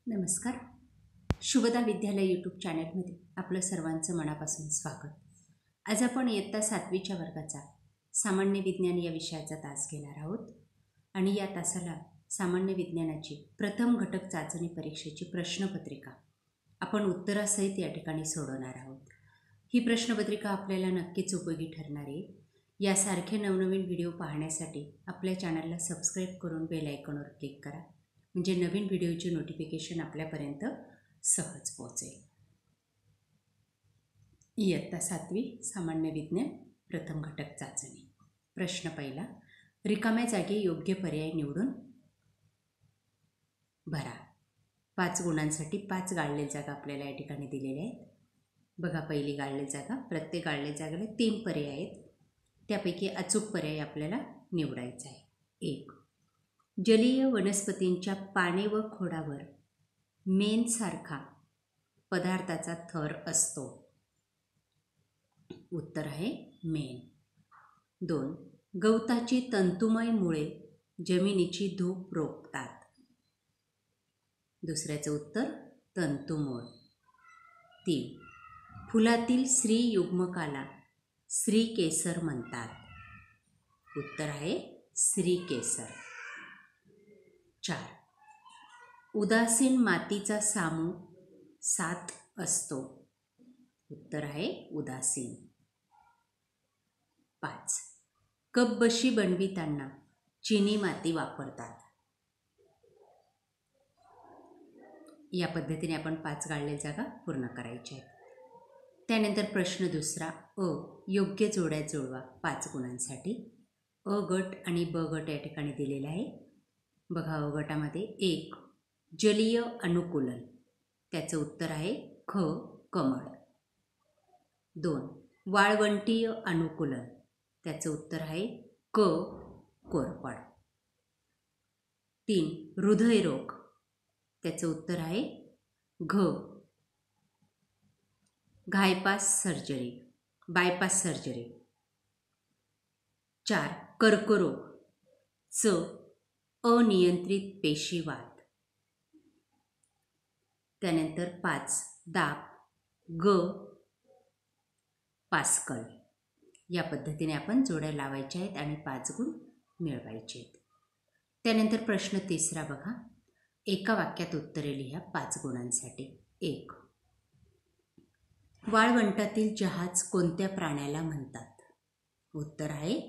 नमस्कार. शुभदा विद्यालय यूट्यूब चॅनलमध्ये आपलं सर्वांचं मनापासून स्वागत. आज आपण इयत्ता 7वीच्या वर्गाचा सामान्य विज्ञान या विषयाचा तास घेणार आहोत आणि या तासाला सामान्य विज्ञानाची प्रथम घटक चाचणी परीक्षेची प्रश्नपत्रिका आपण उत्तरासहित या ठिकाणी सोडवणार आहोत. ही प्रश्नपत्रिका आपल्याला नक्कीच उपयोगी ठरणार आहे. यासारखे नवनवीन व्हिडिओ पाहण्यासाठी आपल्या चॅनलला सबस्क्राईब करून बेल आयकॉनवर क्लिक करा, म्हणजे नवीन व्हिडिओची नोटिफिकेशन आपल्यापर्यंत सहज पोहोचेल. इयत्ता 7वी सामान्य विज्ञान प्रथम घटक चाचणी. प्रश्न पहिला, रिकाम्या जागी योग्य पर्याय निवडून भरा. 5 गुणांसाठी 5 गाळलेल्या जागा आपल्याला या ठिकाणी दिलेल्या आहेत. बघा, पहिली गाळलेली जागा, प्रत्येक गाळलेल्या जागेला 3 पर्याय आहेत. त्यापैकी अचूक पर्याय आपल्याला निवडायचा आहे. 1. जलीय वनस्पतींच्या पाने व खोडावर मेणसारखा पदार्थाचा थर असतो. उत्तर आहे मेण. 2. गवताची तंतुमय मुळे जमिनीची धूप रोखतात. दुसऱ्याचं उत्तर तंतुमूळ. 3. फुलातील स्त्री युग्मकाला स्त्रीकेसर म्हणतात. उत्तर आहे स्त्रीकेसर. 4. उदासीन मातीचा सामू 7 असतो. उत्तर आहे उदासीन. 5. कपबशी बनविताना चिनी माती वापरतात. या पद्धतीने आपण 5 गाळलेल्या जागा पूर्ण करायच्या आहेत. त्यानंतर प्रश्न दुसरा, योग्य जोड्या जुळवा 5 गुणांसाठी. अ गट आणि ब गट या ठिकाणी दिलेला आहे. बघा, अ गटामध्ये 1. जलीय अनुकूलन, त्याचं उत्तर आहे ख कमळ. 2. वाळवंटीय अनुकूलन, त्याचं उत्तर आहे क कोरफड. 3. हृदयरोग, त्याचं उत्तर आहे घ बायपास सर्जरी. 4. कर्करोग, च अनियंत्रित पेशीवाद. त्यानंतर 5. दाब, ग पास्कल. या पद्धतीने आपण जोड्या लावायच्या आहेत आणि 5 गुण मिळवायचे आहेत. त्यानंतर प्रश्न तिसरा बघा, एका वाक्यात उत्तरे लिहा 5 गुणांसाठी. 1. वाळवंटातील जहाज कोणत्या प्राण्याला म्हणतात? उत्तर आहे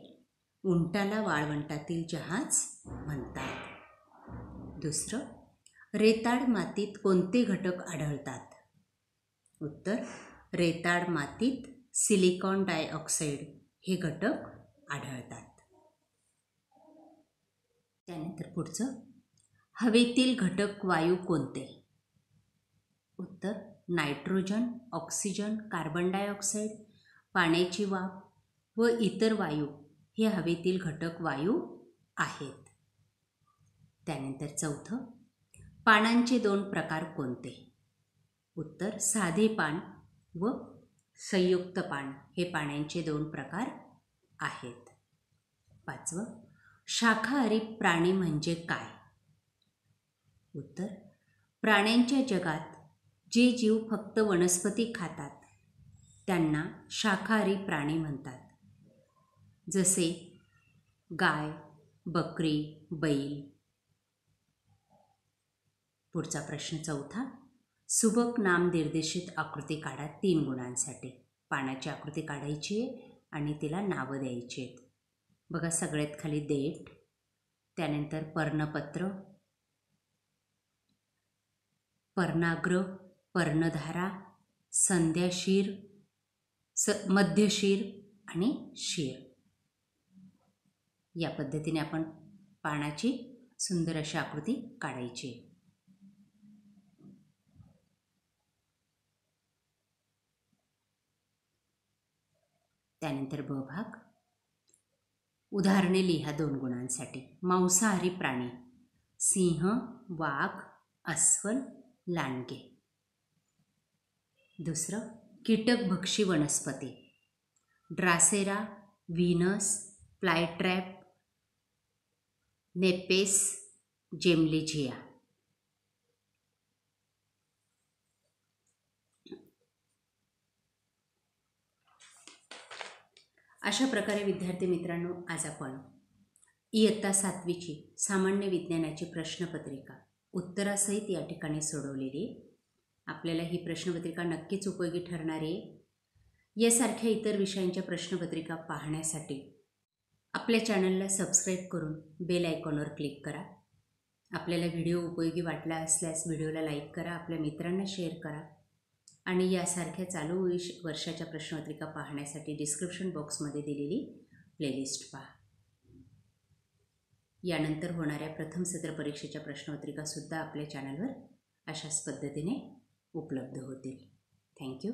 उंटाला वाळवंटातील जहाज म्हणतात. दुसरं, रेताड मातीत कोणते घटक आढळतात? उत्तर, रेताड मातीत सिलिकॉन डायऑक्साईड हे घटक आढळतात. त्यानंतर पुढचं, हवेतील घटक वायू कोणते? उत्तर, नायट्रोजन, ऑक्सिजन, कार्बन डायऑक्साईड, पाण्याची वाफ व इतर वायू हे हवेतील घटक वायू आहेत. त्यानंतर चौथं, पानांचे 2 प्रकार कोणते? उत्तर, साधे पान व संयुक्त पान हे पानांचे 2 प्रकार आहेत. 5. शाकाहारी प्राणी म्हणजे काय? उत्तर, प्राण्यांच्या जगात जे जीव फक्त वनस्पती खातात त्यांना शाकाहारी प्राणी म्हणतात. जसे गाय, बकरी, बैल. पुढचा प्रश्न चौथा, सुबक नामनिर्देशित आकृती काढा 3 गुणांसाठी. पानाची आकृती काढायची आहे आणि तिला नावं द्यायची आहेत. बघा, सगळ्यात खाली देठ, त्यानंतर पर्णपत्र, पर्णाग्र, पर्णधारा, संध्याशीर, मध्यशीर आणि शीर. या पद्धतीने आपण पानाची सुंदर अशी आकृती काढायची. त्यानंतर ब भाग, उदाहरणे लिहा 2 गुणांसाठी. मांसाहारी प्राणी, सिंह, वाघ, अस्वल, लांडगे. दुसरं, कीटकभक्षी वनस्पती, ड्रासेरा, व्हीनस, फ्लायट्रॅप, नेपेस, जेमलिझिया. अशा प्रकारे विद्यार्थी मित्रांनो, आज आपण इयत्ता 7वीची सामान्य विज्ञानाची प्रश्नपत्रिका उत्तरासहित या ठिकाणी सोडवलेली. आपल्याला ही प्रश्नपत्रिका नक्कीच उपयोगी ठरणार आहे. यासारख्या इतर विषयांच्या प्रश्नपत्रिका पाहण्यासाठी आपल्या चॅनलला सबस्क्राईब करून बेल आयकॉनवर क्लिक करा. आपल्याला व्हिडिओ उपयोगी वाटला असल्यास व्हिडिओला लाईक करा, आपल्या मित्रांना शेअर करा आणि यासारख्या चालू वर्षाच्या प्रश्नपत्रिका पाहण्यासाठी डिस्क्रिप्शन बॉक्समध्ये दिलेली प्लेलिस्ट पहा. यानंतर होणाऱ्या प्रथम सत्र परीक्षेच्या प्रश्नपत्रिकासुद्धा आपल्या चॅनलवर अशाच पद्धतीने उपलब्ध होतील. थँक्यू.